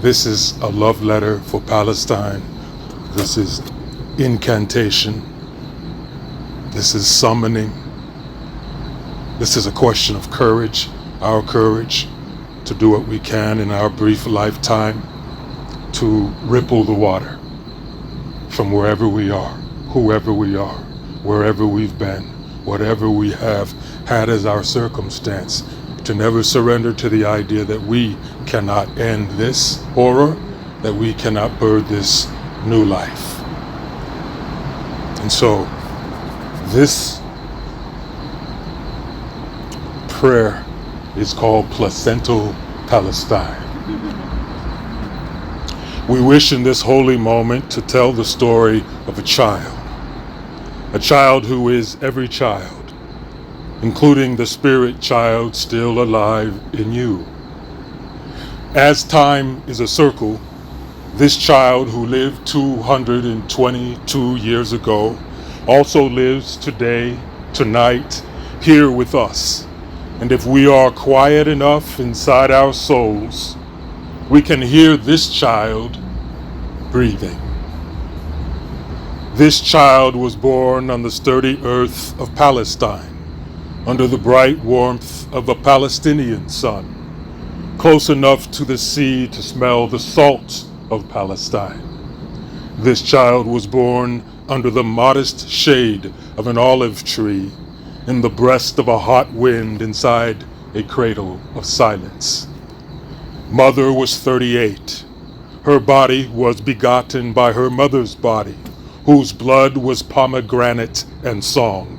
This is a love letter for Palestine. This is incantation. This is summoning. This is a question of courage, our courage to do what we can in our brief lifetime to ripple the water from wherever we are, whoever we are, wherever we've been, whatever we have had as our circumstance, to never surrender to the idea that we cannot end this horror, that we cannot birth this new life. And so this prayer is called Placental Palestine. We wish in this holy moment to tell the story of a child who is every child, including the spirit child still alive in you. As time is a circle, this child who lived 222 years ago also lives today, tonight, here with us. And if we are quiet enough inside our souls, we can hear this child breathing. This child was born on the sturdy earth of Palestine, under the bright warmth of a Palestinian sun, close enough to the sea to smell the salt of Palestine. This child was born under the modest shade of an olive tree, in the breast of a hot wind inside a cradle of silence. Mother was 38. Her body was begotten by her mother's body, whose blood was pomegranate and song.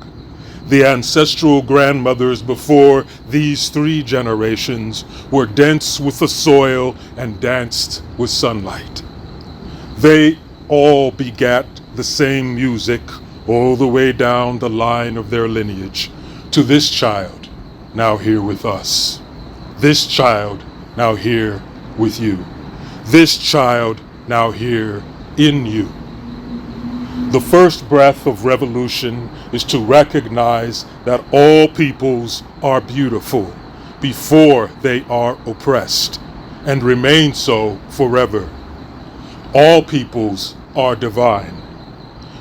The ancestral grandmothers before these 3 generations were dense with the soil and danced with sunlight. They all begat the same music all the way down the line of their lineage to this child now here with us. This child now here with you. This child now here in you. The first breath of revolution is to recognize that all peoples are beautiful before they are oppressed and remain so forever. All peoples are divine.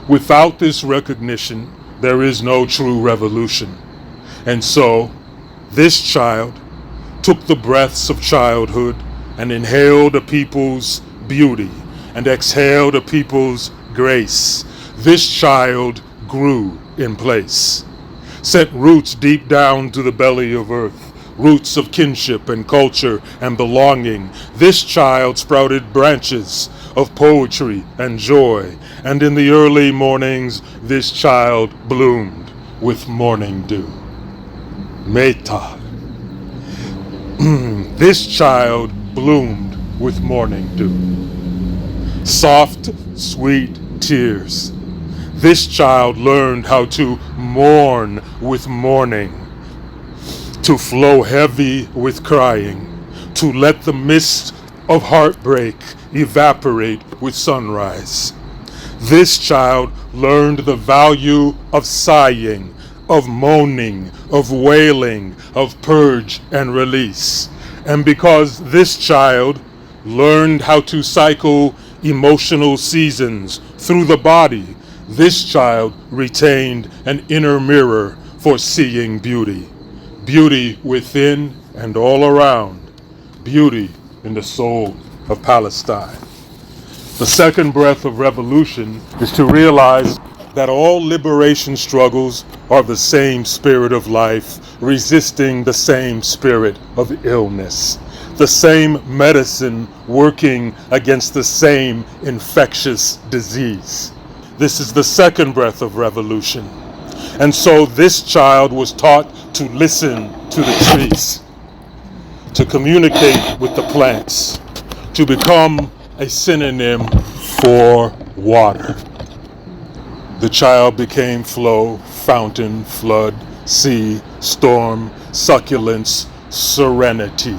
Without this recognition, there is no true revolution. And so, this child took the breaths of childhood and inhaled a people's beauty and exhaled a people's grace. This child grew in place, set roots deep down to the belly of earth, roots of kinship and culture and belonging. This child sprouted branches of poetry and joy, and in the early mornings this child bloomed with morning dew. Meta. This child bloomed with morning dew. Soft, sweet tears. This child learned how to mourn with mourning, to flow heavy with crying, to let the mist of heartbreak evaporate with sunrise. This child learned the value of sighing, of moaning, of wailing, of purge and release. And because this child learned how to cycle emotional seasons through the body, this child retained an inner mirror for seeing beauty. Beauty within and all around. Beauty in the soul of Palestine. The second breath of revolution is to realize that all liberation struggles are the same spirit of life, resisting the same spirit of illness, the same medicine working against the same infectious disease. This is the second breath of revolution. And so this child was taught to listen to the trees, to communicate with the plants, to become a synonym for water. The child became flow, fountain, flood, sea, storm, succulence, serenity.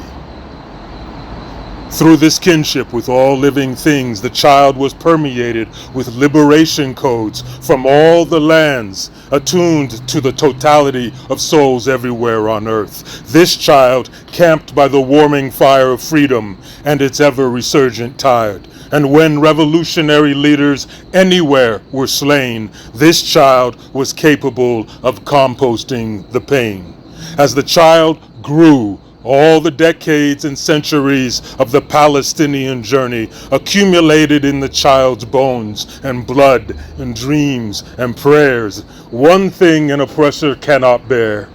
Through this kinship with all living things, the child was permeated with liberation codes from all the lands, attuned to the totality of souls everywhere on earth. This child camped by the warming fire of freedom and its ever-resurgent tide. And when revolutionary leaders anywhere were slain, this child was capable of composting the pain. As the child grew, all the decades and centuries of the Palestinian journey accumulated in the child's bones and blood and dreams and prayers. One thing an oppressor cannot bear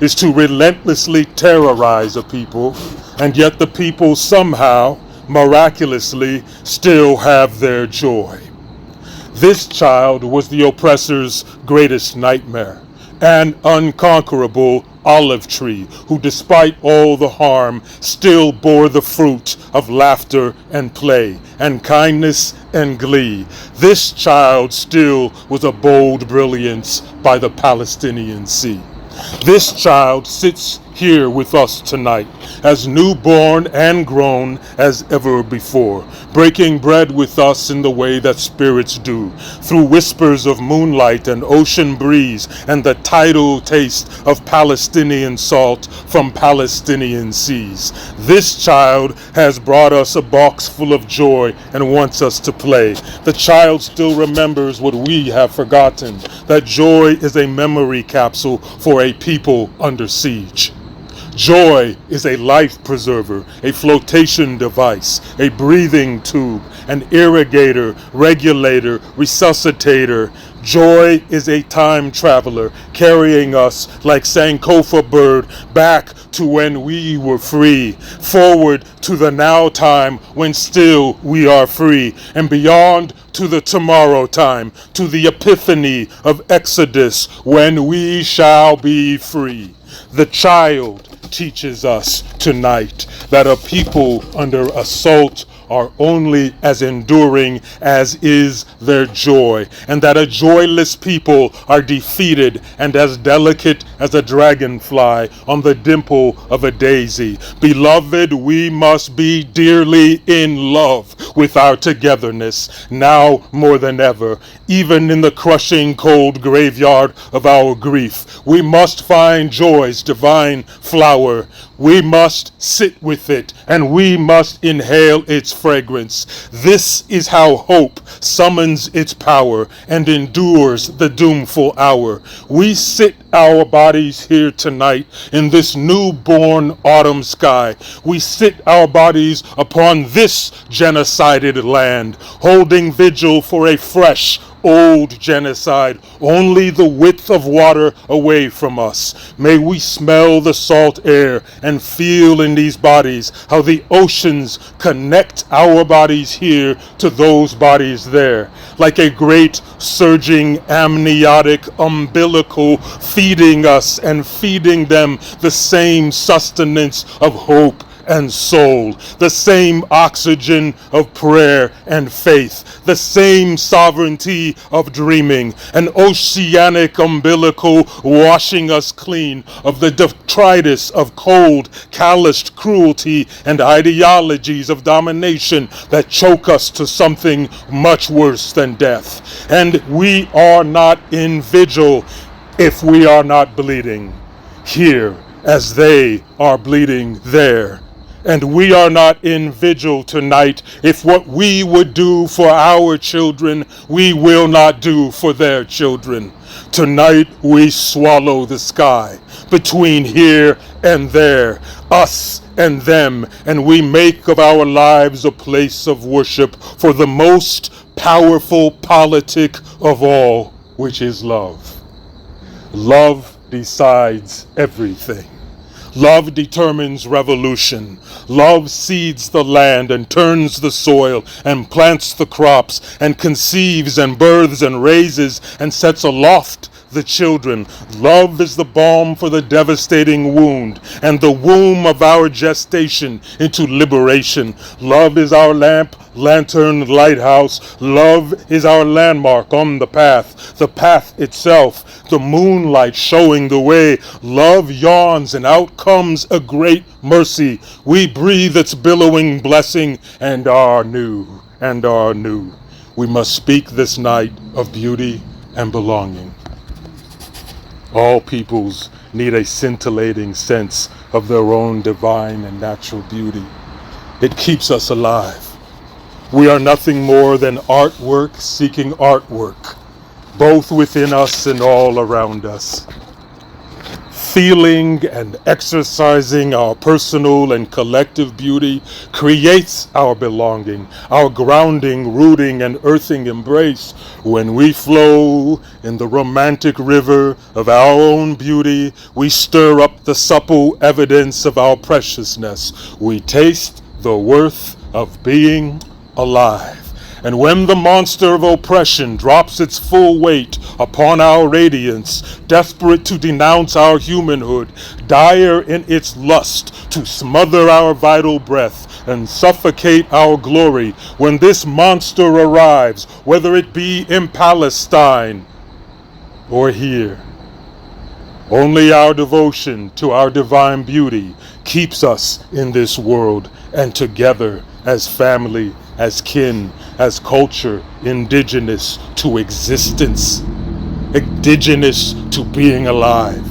is to relentlessly terrorize a people, and yet the people somehow, miraculously, still have their joy. This child was the oppressor's greatest nightmare, an unconquerable olive tree who, despite all the harm, still bore the fruit of laughter and play and kindness and glee. This child still was a bold brilliance by the Palestinian sea. This child sits here with us tonight, as newborn and grown as ever before, breaking bread with us in the way that spirits do, through whispers of moonlight and ocean breeze and the tidal taste of Palestinian salt from Palestinian seas. This child has brought us a box full of joy and wants us to play. The child still remembers what we have forgotten, that joy is a memory capsule for a people under siege. Joy is a life preserver, a flotation device, a breathing tube, an irrigator, regulator, resuscitator. Joy is a time traveler, carrying us like Sankofa bird back to when we were free, forward to the now time when still we are free, and beyond to the tomorrow time, to the epiphany of Exodus when we shall be free. The child teaches us tonight that a people under assault are only as enduring as is their joy, and that a joyless people are defeated and as delicate as a dragonfly on the dimple of a daisy. Beloved, we must be dearly in love with our togetherness, now more than ever. Even in the crushing cold graveyard of our grief, we must find joy's divine flower. We must sit with it, and we must inhale its fragrance. This is how hope summons its power and endures the doomful hour. We sit our bodies here tonight in this newborn autumn sky. We sit our bodies upon this genocided land, holding vigil for a fresh, old genocide, only the width of water away from us. May we smell the salt air and feel in these bodies how the oceans connect our bodies here to those bodies there, like a great surging amniotic umbilical feeding us and feeding them the same sustenance of hope and soul, the same oxygen of prayer and faith, the same sovereignty of dreaming, an oceanic umbilical washing us clean of the detritus of cold, calloused cruelty and ideologies of domination that choke us to something much worse than death. And we are not in vigil if we are not bleeding here as they are bleeding there. And we are not in vigil tonight if what we would do for our children, we will not do for their children. Tonight we swallow the sky between here and there, us and them, and we make of our lives a place of worship for the most powerful politic of all, which is love. Love decides everything. Love determines revolution. Love seeds the land and turns the soil and plants the crops and conceives and births and raises and sets aloft the children. Love is the balm for the devastating wound and the womb of our gestation into liberation. Love is our lamp, lantern, lighthouse. Love is our landmark on the path itself, the moonlight showing the way. Love yawns and out comes a great mercy. We breathe its billowing blessing and are new. We must speak this night of beauty and belonging. All peoples need a scintillating sense of their own divine and natural beauty. It keeps us alive. We are nothing more than artwork seeking artwork, both within us and all around us. Feeling and exercising our personal and collective beauty creates our belonging, our grounding, rooting, and earthing embrace. When we flow in the romantic river of our own beauty, we stir up the supple evidence of our preciousness. We taste the worth of being alive. And when the monster of oppression drops its full weight upon our radiance, desperate to denounce our humanhood, dire in its lust to smother our vital breath and suffocate our glory, when this monster arrives, whether it be in Palestine or here, only our devotion to our divine beauty keeps us in this world and together as family, as kin, as culture, indigenous to existence, indigenous to being alive.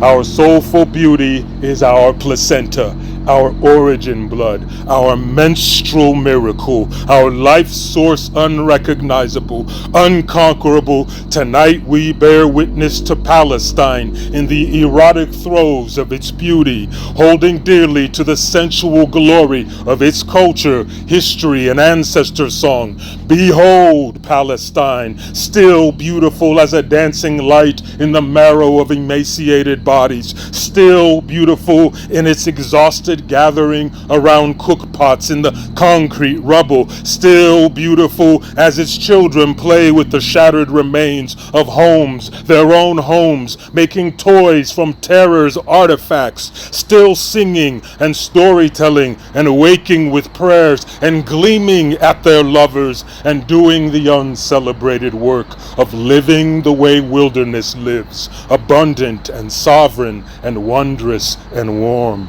Our soulful beauty is our placenta, our origin blood, our menstrual miracle, our life source unrecognizable, unconquerable. Tonight we bear witness to Palestine in the erotic throes of its beauty, holding dearly to the sensual glory of its culture, history, and ancestor song. Behold Palestine, still beautiful as a dancing light in the marrow of emaciated bodies, still beautiful in its exhausted gathering around cookpots in the concrete rubble, still beautiful as its children play with the shattered remains of homes, their own homes, making toys from terror's artifacts, still singing and storytelling and waking with prayers and gleaming at their lovers and doing the uncelebrated work of living the way wilderness lives, abundant and sovereign and wondrous and warm.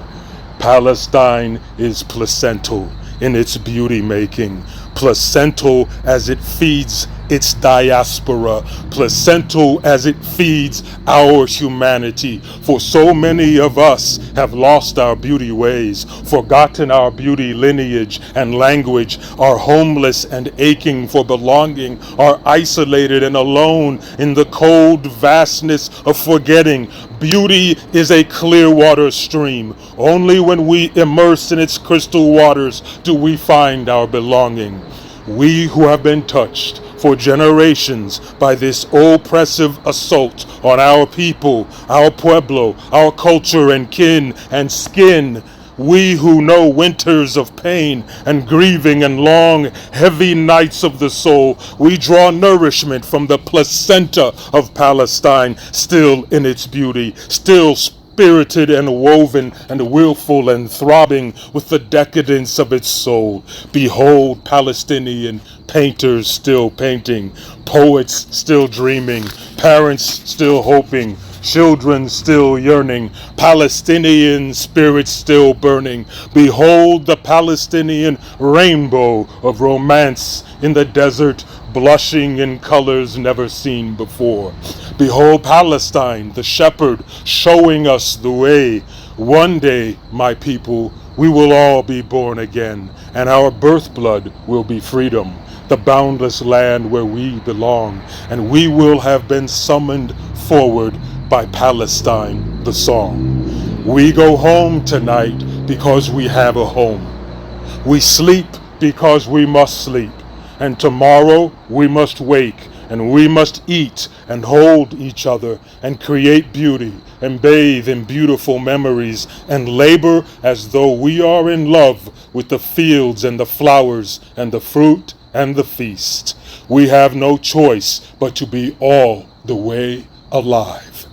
Palestine is placental in its beauty making, placental as it feeds its diaspora, placental as it feeds our humanity. For so many of us have lost our beauty ways, forgotten our beauty lineage and language, are homeless and aching for belonging, are isolated and alone in the cold vastness of forgetting. Beauty is a clear water stream. Only when we immerse in its crystal waters do we find our belonging. We who have been touched for generations by this oppressive assault on our people, our pueblo, our culture and kin and skin, we who know winters of pain and grieving and long, heavy nights of the soul, we draw nourishment from the placenta of Palestine, still in its beauty, still spirited and woven and willful and throbbing with the decadence of its soul. Behold Palestinian painters still painting, poets still dreaming, parents still hoping, children still yearning, Palestinian spirits still burning. Behold the Palestinian rainbow of romance in the desert, blushing in colors never seen before. Behold Palestine, the shepherd, showing us the way. One day, my people, we will all be born again, and our birth blood will be freedom, the boundless land where we belong, and we will have been summoned forward by Palestine, the song. We go home tonight because we have a home. We sleep because we must sleep. And tomorrow we must wake, and we must eat and hold each other and create beauty and bathe in beautiful memories and labor as though we are in love with the fields and the flowers and the fruit and the feast. We have no choice but to be all the way alive.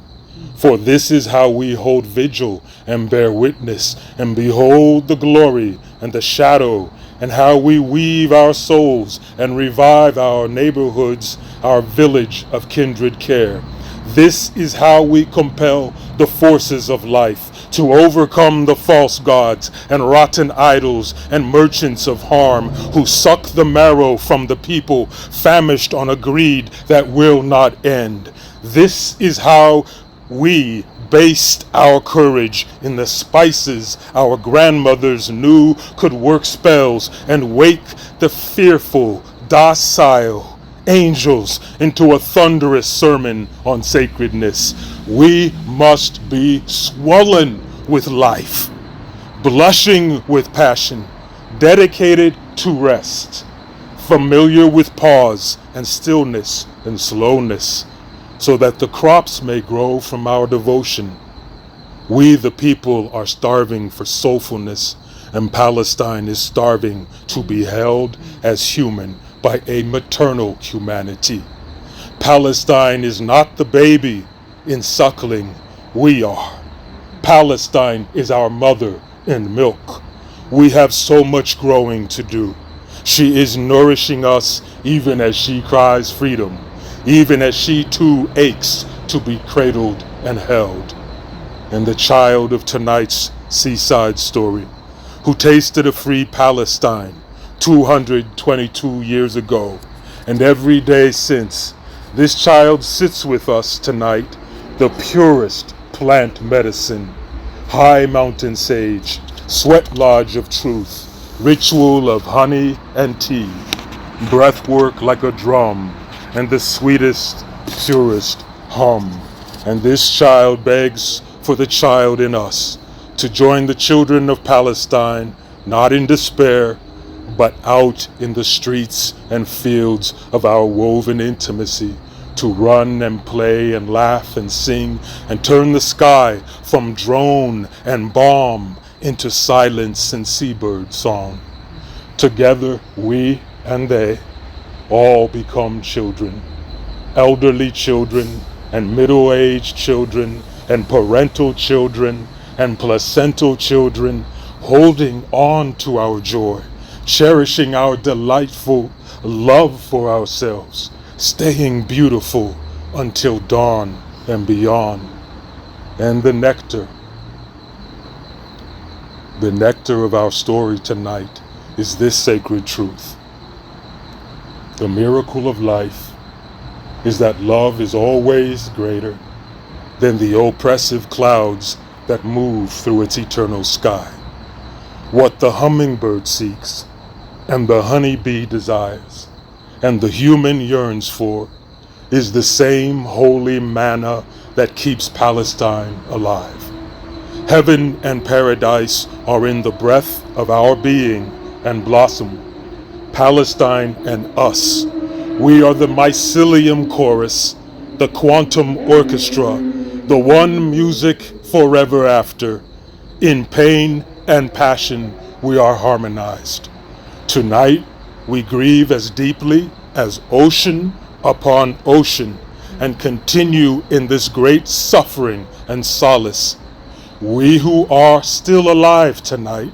For this is how we hold vigil and bear witness and behold the glory and the shadow, and how we weave our souls and revive our neighborhoods, our village of kindred care. This is how we compel the forces of life to overcome the false gods and rotten idols and merchants of harm who suck the marrow from the people famished on a greed that will not end. This is how we based our courage in the spices our grandmothers knew could work spells and wake the fearful, docile angels into a thunderous sermon on sacredness. We must be swollen with life, blushing with passion, dedicated to rest, familiar with pause and stillness and slowness, so that the crops may grow from our devotion. We, the people, are starving for soulfulness, and Palestine is starving to be held as human by a maternal humanity. Palestine is not the baby in suckling, we are. Palestine is our mother in milk. We have so much growing to do. She is nourishing us even as she cries freedom, even as she too aches to be cradled and held. And the child of tonight's seaside story, who tasted a free Palestine 222 years ago, and every day since, this child sits with us tonight, the purest plant medicine, high mountain sage, sweat lodge of truth, ritual of honey and tea, breathwork like a drum, and the sweetest, purest hum. And this child begs for the child in us to join the children of Palestine, not in despair, but out in the streets and fields of our woven intimacy, to run and play and laugh and sing and turn the sky from drone and bomb into silence and seabird song. Together, we and they all become children, elderly children and middle-aged children and parental children and placental children, holding on to our joy, cherishing our delightful love for ourselves, staying beautiful until dawn and beyond. And the nectar of our story tonight is this sacred truth. The miracle of life is that love is always greater than the oppressive clouds that move through its eternal sky. What the hummingbird seeks, and the honeybee desires, and the human yearns for, is the same holy manna that keeps Palestine alive. Heaven and paradise are in the breath of our being and blossom. Palestine and us. We are the mycelium chorus, the quantum orchestra, the one music forever after. In pain and passion, we are harmonized. Tonight, we grieve as deeply as ocean upon ocean and continue in this great suffering and solace. We who are still alive tonight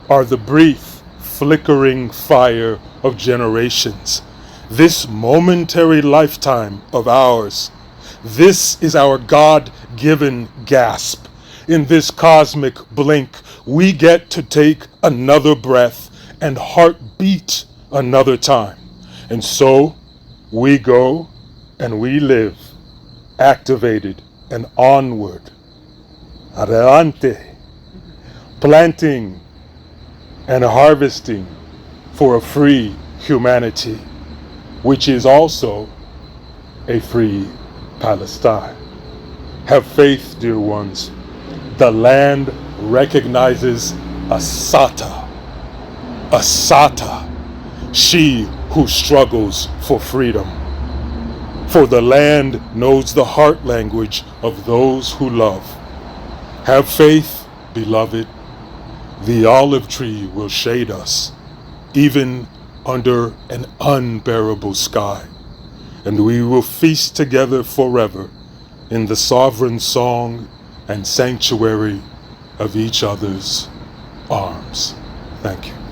are the brief, flickering fire of generations. This momentary lifetime of ours, this is our God-given gasp. In this cosmic blink, we get to take another breath and heartbeat another time. And so we go and we live, activated and onward. Adelante, planting and harvesting for a free humanity, which is also a free Palestine. Have faith, dear ones. The land recognizes Asata, she who struggles for freedom. For the land knows the heart language of those who love. Have faith, beloved. The olive tree will shade us, even under an unbearable sky, and we will feast together forever in the sovereign song and sanctuary of each other's arms. Thank you.